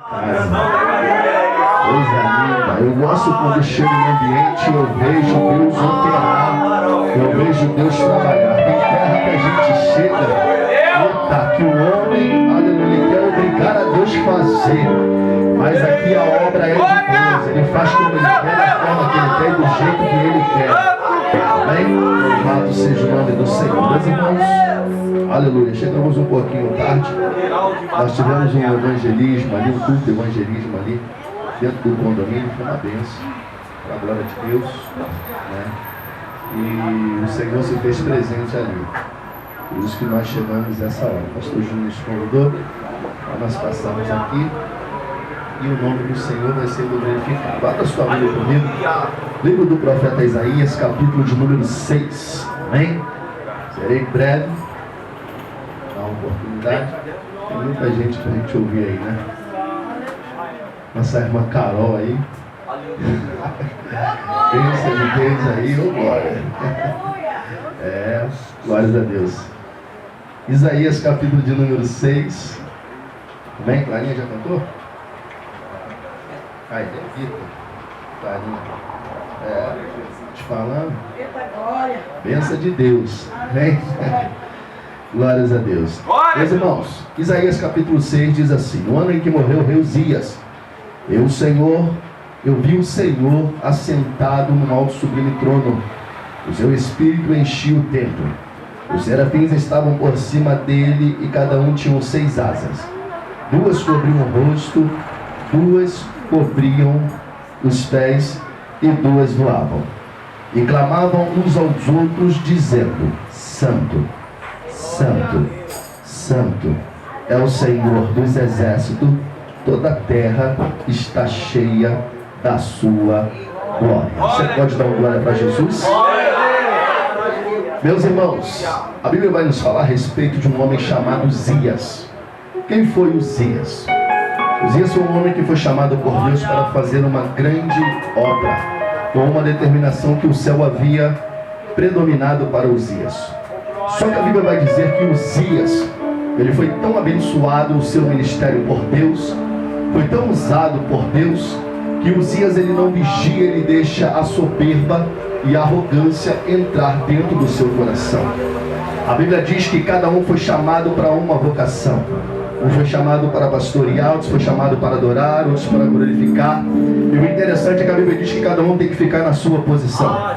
Coisa linda. Eu gosto quando chego no ambiente e eu vejo Deus operar. Eu vejo Deus trabalhar. Tem terra que a gente chega, eita, que o homem, aleluia, ele quer obrigar a Deus a fazer. Mas aqui a obra é de Deus. Ele faz como ele quer, da forma que ele quer e do jeito que ele quer. Amém? Louvado seja o nome do Senhor. Meus irmãos, aleluia. Chegamos um pouquinho tarde. Nós tivemos um evangelismo ali, um culto de evangelismo ali, dentro do condomínio. Foi uma bênção, para a glória de Deus, né? E o Senhor se fez presente ali. Por isso que nós chegamos nessa hora. O pastor Júnior nos convidou para nós passarmos aqui. E o nome do Senhor vai ser glorificado. Abra sua Bíblia comigo. Livro do profeta Isaías, capítulo de número 6. Amém? Serei breve. Dá uma oportunidade. Tem muita gente para a gente ouvir aí, né? Nossa irmã Carol aí. Pensa de Deus aí, ô glória. Glórias a Deus. Isaías, capítulo de número 6. Amém? Clarinha já cantou? Aí, repita. Clarinha. Te falando. Bênção de Deus. Amém? Glórias a Deus. Meus irmãos, Isaías capítulo 6 diz assim: no ano em que morreu o rei Uzias, eu vi o Senhor assentado num alto sublime trono. O seu espírito enchia o templo. Os serafins estavam por cima dele e cada um tinha 6 asas. 2 cobriam o rosto, 2 cobriam os pés e 2 voavam. E clamavam uns aos outros dizendo: Santo, Santo, Santo é o Senhor dos exércitos, toda a terra está cheia da sua glória. Você pode dar uma glória para Jesus? Meus irmãos, a Bíblia vai nos falar a respeito de um homem chamado Uzias. Quem foi Uzias? Uzias foi um homem que foi chamado por Deus para fazer uma grande obra, com uma determinação que o céu havia predominado para Uzias. Só que a Bíblia vai dizer que Uzias, ele foi tão abençoado o seu ministério por Deus, foi tão usado por Deus, que Uzias ele não vigia, ele deixa a soberba e a arrogância entrar dentro do seu coração. A Bíblia diz que cada um foi chamado para uma vocação. Um foi chamado para pastorear, outros foi chamado para adorar, outros para glorificar. E o interessante é que a Bíblia diz que cada um tem que ficar na sua posição.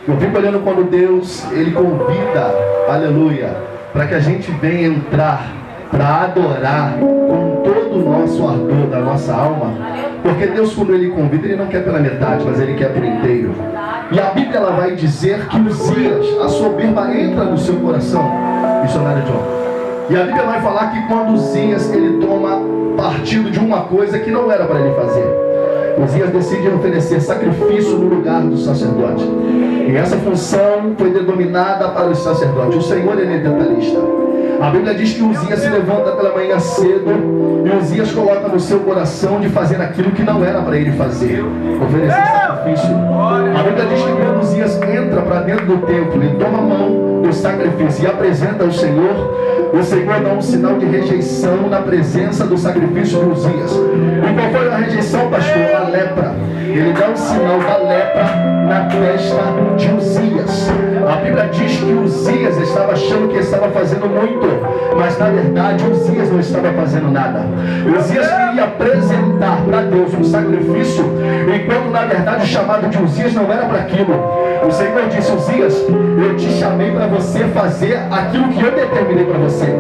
Eu fico olhando quando Deus, ele convida, aleluia, para que a gente venha entrar, para adorar com todo o nosso ardor da nossa alma. Porque Deus, quando ele convida, ele não quer pela metade, mas ele quer por inteiro. E a Bíblia ela vai dizer que Uzias, a soberba entra no seu coração. Missionário John. E a Bíblia vai falar que quando Uzias ele toma partido de uma coisa que não era para ele fazer, Uzias decide oferecer sacrifício no lugar do sacerdote. E essa função foi denominada para os sacerdotes. O Senhor ele é detalhista. A Bíblia diz que Uzias se levanta pela manhã cedo e Uzias coloca no seu coração de fazer aquilo que não era para ele fazer, oferecer sacrifício. A Bíblia diz que quando Uzias entra para dentro do templo e toma a mão do sacrifício e apresenta ao Senhor, o Senhor dá um sinal de rejeição na presença do sacrifício de Uzias. E qual foi a rejeição, pastor? A lepra. Ele dá um sinal da lepra na testa de Uzias. A Bíblia diz que Uzias estava achando que estava fazendo muito, mas na verdade Uzias não estava fazendo nada. Uzias queria apresentar para Deus um sacrifício, enquanto na verdade o chamado de Uzias não era para aquilo. O Senhor disse: Uzias, eu te chamei para você fazer aquilo que eu determinei para você.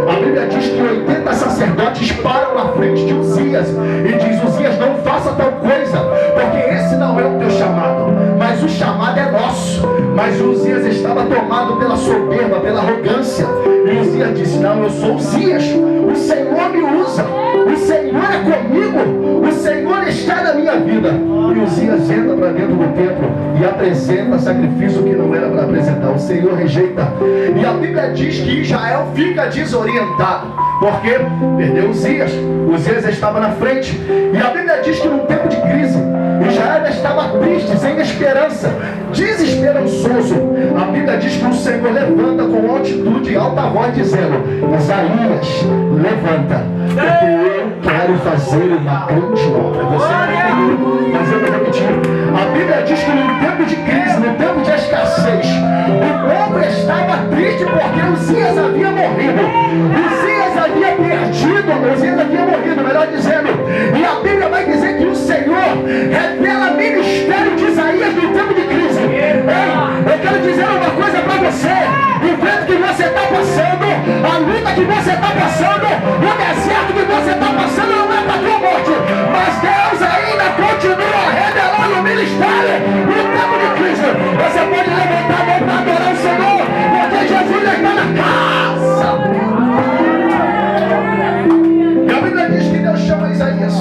A Bíblia diz que 80 sacerdotes param na frente de Uzias e diz: Uzias, não faça tal coisa, porque esse não é o teu chamado, mas o chamado é nosso. Mas Uzias estava tomado pela soberba, pela arrogância. E Uzias disse: não, eu sou Uzias, o Senhor me usa, o Senhor é comigo, o Senhor está na minha vida. E Uzias entra para dentro do templo e apresenta sacrifício que não era para apresentar. O Senhor rejeita. E a Bíblia diz que Israel fica desorientado, porque perdeu Uzias. Uzias estava na frente. E a Bíblia diz que num tempo de crise, Israel está estava triste, sem esperança, desesperançoso. A Bíblia diz que o Senhor levanta com altitude e alta voz, dizendo: Isaías, levanta, porque eu quero fazer uma grande obra. Você não entendeu, mas eu vou repetir. A Bíblia diz que no tempo de crise, no tempo de escassez, o povo estava triste porque Uzias havia morrido. Uzias havia perdido, Uzias havia morrido, melhor dizendo. E a Bíblia vai dizer que o Senhor revela ministério de Isaías no tempo de crise. Ei, eu quero dizer uma coisa para você. O vento que você está passando, a luta que você está passando, o deserto que você está passando não é para tua morte, mas Deus ainda continua revelando o ministério no tempo de crise. Você pode levantar a mão para adorar o Senhor, porque Jesus está na casa. E a Bíblia diz que Deus chama Isaías.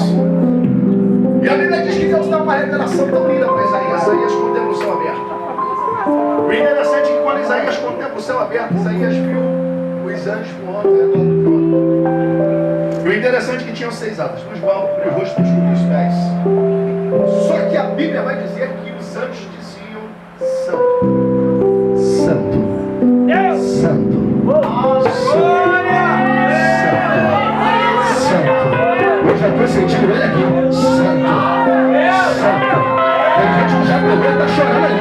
E a Bíblia diz que Deus dá uma revelação tão linda para Isaías. Isaías contempla o céu aberto. O interessante é que quando Isaías contempla o céu aberto, Isaías viu os anjos voando ao redor do trono. E o interessante é que tinham 6 asas, nos vão cobrir o rosto, nos cobrir os pés. Só que a Bíblia vai dizer que os anjos diziam: Santo, Santo, Santo, Santo. Eu já estou sentindo ele aqui. Santo, Santo. Tem gente que já pegou e está chorando ali.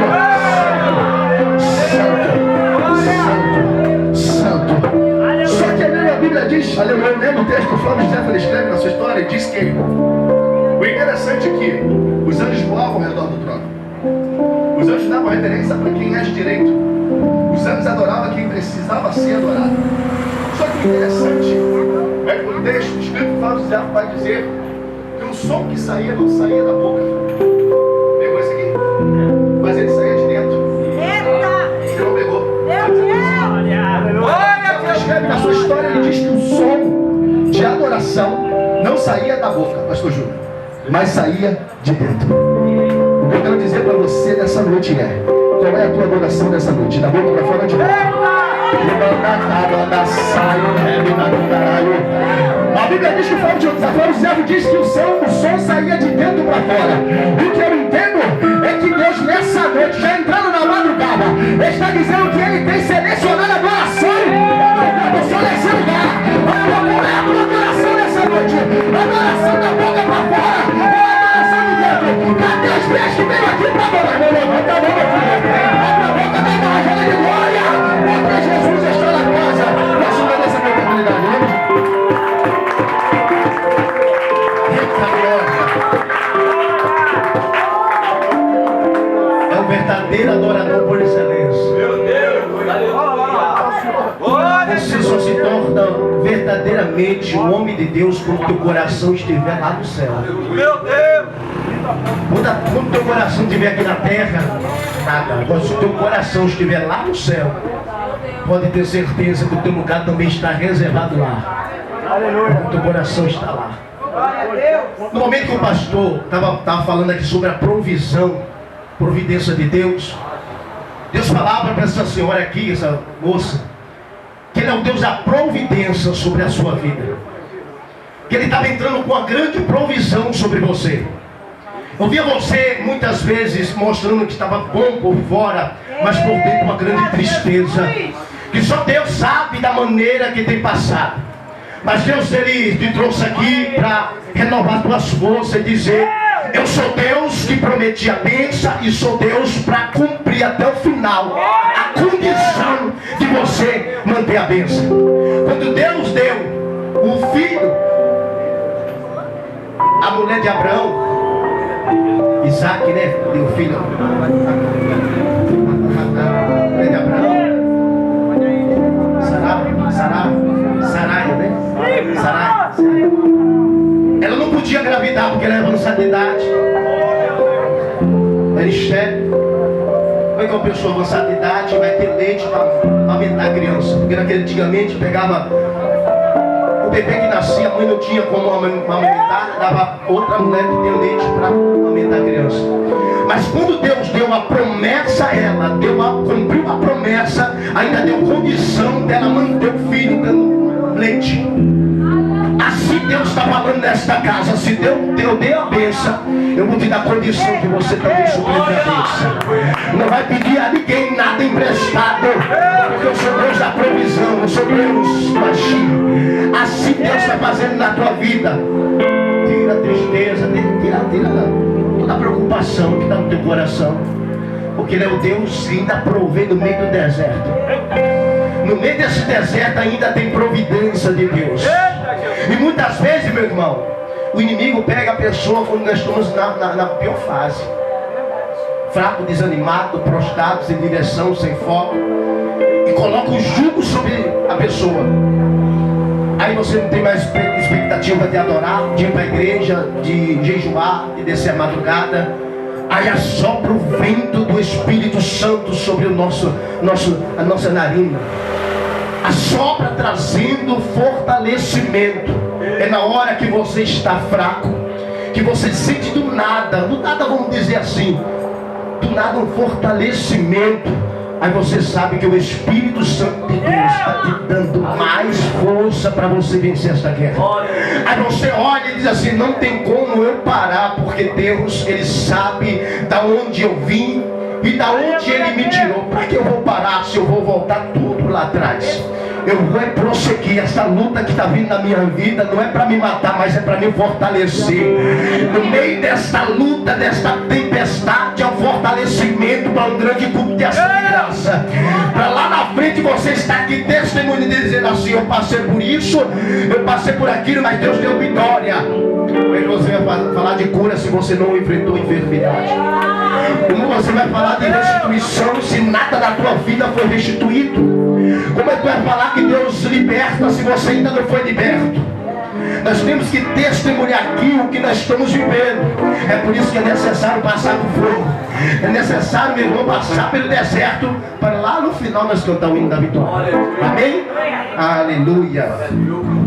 Só que a Bíblia diz, eu lendo o texto que o Flávio José escreve na sua história, diz que o interessante é que os anjos voavam ao redor do trono. Os anjos davam referência para quem é de direito. Os anjos adoravam quem precisava ser adorado. Só que o interessante é que o texto escrito por Flávio José vai dizer que o som que saía não saía da boca. Pegou isso aqui? Mas ele saía de dentro. Você não pegou? Escreve na sua história, ele diz que o som de adoração não saía da boca, pastor Júlio, mas saía de dentro. O que eu quero dizer para você nessa noite é: qual é a tua adoração nessa noite? Da boca para fora ou de dentro? A Bíblia diz que o Flávio José diz que o som saía de dentro para fora. O que eu entendo é que Deus nessa noite, já entrando na madrugada, está dizendo que Ele tem selecionado a adoração para você nesse lugar. A adoração nessa noite, a adoração da boca para fora, a adoração de dentro. Cadê os pés que veio aqui para adorar? Levanta a mão, meu filho. Abre a boca, dá uma rajada de glória, porque Jesus está na casa. Posso ver essa oportunidade, né? É o verdadeiro adorador por excelência. Meu Deus! Você só se torna verdadeiramente um homem de Deus quando teu coração estiver lá no céu. Meu Deus! Quando teu coração estiver aqui na terra, nada. Agora, se o teu coração estiver lá no céu, pode ter certeza que o teu lugar também está reservado lá. O teu coração está lá. No momento que o pastor estava falando aqui sobre a providência de Deus, Deus falava para essa senhora aqui, essa moça, que Ele é o Deus da providência sobre a sua vida. Que Ele estava entrando com uma grande provisão sobre você. Eu via você muitas vezes mostrando que estava bom por fora, mas por dentro uma grande tristeza. Que só Deus sabe da maneira que tem passado. Mas Deus, Ele te trouxe aqui para renovar tuas forças e dizer: eu sou Deus que prometi a bênção e sou Deus para cumprir até o final a condição de você manter a bênção. Quando Deus deu o filho, a mulher de Abraão, Isaac, né? Deu filho. A mulher de Abraão, Sarai, né? Sarai. Ela não podia engravidar porque ela era avançada de idade. Era estéril. Como é que uma pessoa avançada de idade vai ter leite para aumentar a criança? Porque antigamente pegava o bebê que nascia, a mãe não tinha como amamentar, dava outra mulher que tem leite para aumentar a criança. Mas quando Deus deu a promessa a ela, cumpriu a promessa, ainda deu condição dela manter o filho dando leite. Assim Deus está falando nesta casa. Se Deus deu a bênção, eu vou te dar condição que você também suprir a bênção. Não vai pedir a ninguém nada emprestado, porque eu sou Deus da provisão, eu sou Deus baixinho. Assim Deus está fazendo na tua vida. Tira a tristeza, tira toda a preocupação que está no teu coração, porque Ele é o Deus que ainda provê no meio do deserto. No meio desse deserto ainda tem providência de Deus. E muitas vezes, meu irmão, o inimigo pega a pessoa quando nós estamos na pior fase, fraco, desanimado, prostrado, sem direção, sem foco, e coloca o jugo sobre a pessoa. Aí você não tem mais expectativa de adorar, de ir para a igreja, de jejuar, de descer a madrugada. Aí assopra o vento do Espírito Santo sobre a nossa narina. Assopra trazendo fortalecimento. É na hora que você está fraco, que você sente do nada vamos dizer assim, do nada um fortalecimento. Aí você sabe que o Espírito Santo de Deus está te dando mais força para você vencer esta guerra. Aí você olha e diz assim: não tem como eu parar, porque Deus, Ele sabe da onde eu vim e da onde Ele me tirou. Para que eu vou parar se eu vou voltar tudo lá atrás? Eu vou prosseguir. Essa luta que está vindo na minha vida não é para me matar, mas é para me fortalecer. No meio desta luta, desta tempestade, é um fortalecimento para um grande culto de ação de graça. Para lá na frente você está aqui testemunhando, dizendo assim: eu passei por isso, eu passei por aquilo, mas Deus deu vitória. Como você vai falar de cura se você não enfrentou enfermidade? Como você vai falar de restituição se nada da tua vida foi restituído? Como é que vai falar que Deus liberta se você ainda não foi liberto? Nós temos que testemunhar aqui o que nós estamos vivendo. É por isso que é necessário passar por fogo. É necessário, meu irmão, passar pelo deserto, para lá no final nós cantar o hino da vitória. Amém? Aleluia.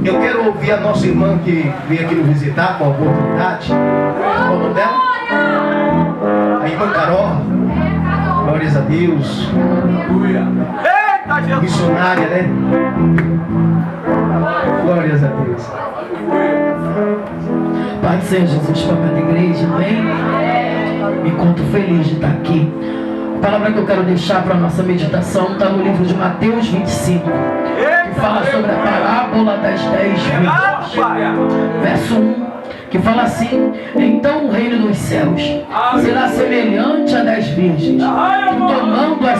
Eu quero ouvir a nossa irmã que veio aqui nos visitar com a oportunidade. Qual o nome dela? A irmã Carol. Glórias a Deus. Missionária, né? Glórias a Deus. Pai do Senhor Jesus, papai da igreja, amém? Me conto feliz de estar aqui. A palavra que eu quero deixar para a nossa meditação está no livro de Mateus 25, que fala sobre a parábola das 10 virgens. Verso 1, que fala assim: então o reino dos céus será semelhante a 10 virgens, que tomando as